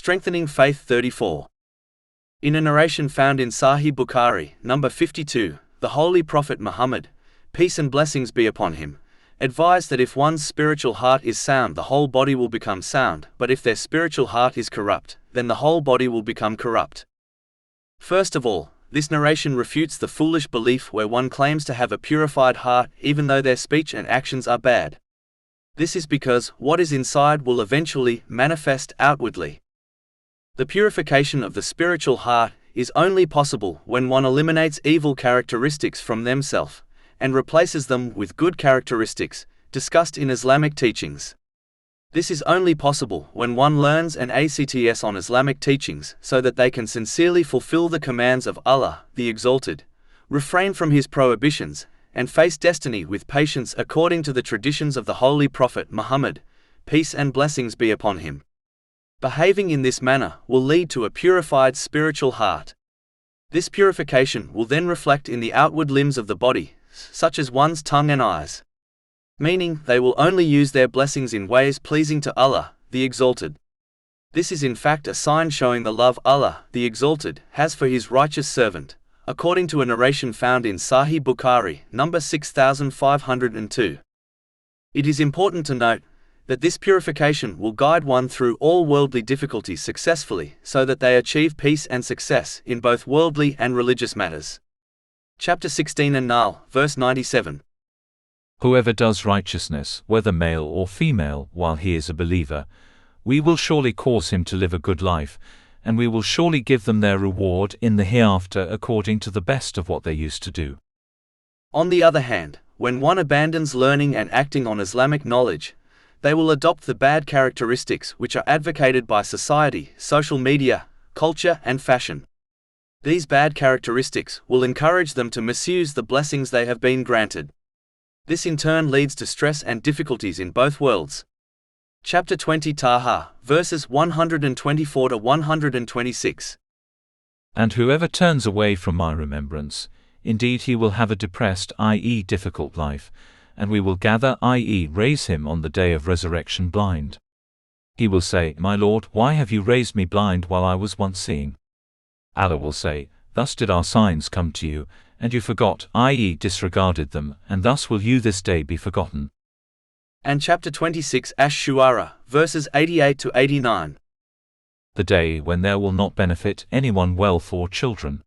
Strengthening Faith 34. In a narration found in Sahih Bukhari, number 52, the Holy Prophet Muhammad, peace and blessings be upon him, advised that if one's spiritual heart is sound, the whole body will become sound, but if their spiritual heart is corrupt, then the whole body will become corrupt. First of all, this narration refutes the foolish belief where one claims to have a purified heart even though their speech and actions are bad. This is because what is inside will eventually manifest outwardly. The purification of the spiritual heart is only possible when one eliminates evil characteristics from themselves and replaces them with good characteristics, discussed in Islamic teachings. This is only possible when one learns and acts on Islamic teachings so that they can sincerely fulfill the commands of Allah, the Exalted, refrain from His prohibitions, and face destiny with patience according to the traditions of the Holy Prophet Muhammad, peace and blessings be upon him. Behaving in this manner will lead to a purified spiritual heart. This purification will then reflect in the outward limbs of the body, such as one's tongue and eyes. Meaning, they will only use their blessings in ways pleasing to Allah, the Exalted. This is in fact a sign showing the love Allah, the Exalted, has for His righteous servant, according to a narration found in Sahih Bukhari, number 6502. It is important to note that this purification will guide one through all worldly difficulties successfully so that they achieve peace and success in both worldly and religious matters. Chapter 16 An-Nahl, verse 97. Whoever does righteousness, whether male or female, while he is a believer, we will surely cause him to live a good life, and we will surely give them their reward in the hereafter according to the best of what they used to do. On the other hand, when one abandons learning and acting on Islamic knowledge, they will adopt the bad characteristics which are advocated by society, social media, culture, and fashion. These bad characteristics will encourage them to misuse the blessings they have been granted. This in turn leads to stress and difficulties in both worlds. Chapter 20 Taha, verses 124 to 126. And whoever turns away from my remembrance, indeed he will have a depressed, i.e. difficult life, and we will gather, i.e. raise him on the day of resurrection blind. He will say, My Lord, why have you raised me blind while I was once seeing? Allah will say, Thus did our signs come to you, and you forgot, i.e. disregarded them, and thus will you this day be forgotten. And chapter 26 Ash-Shu'ara, verses 88 to 89. The day when there will not benefit anyone wealth or children,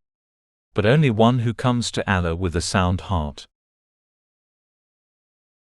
but only one who comes to Allah with a sound heart.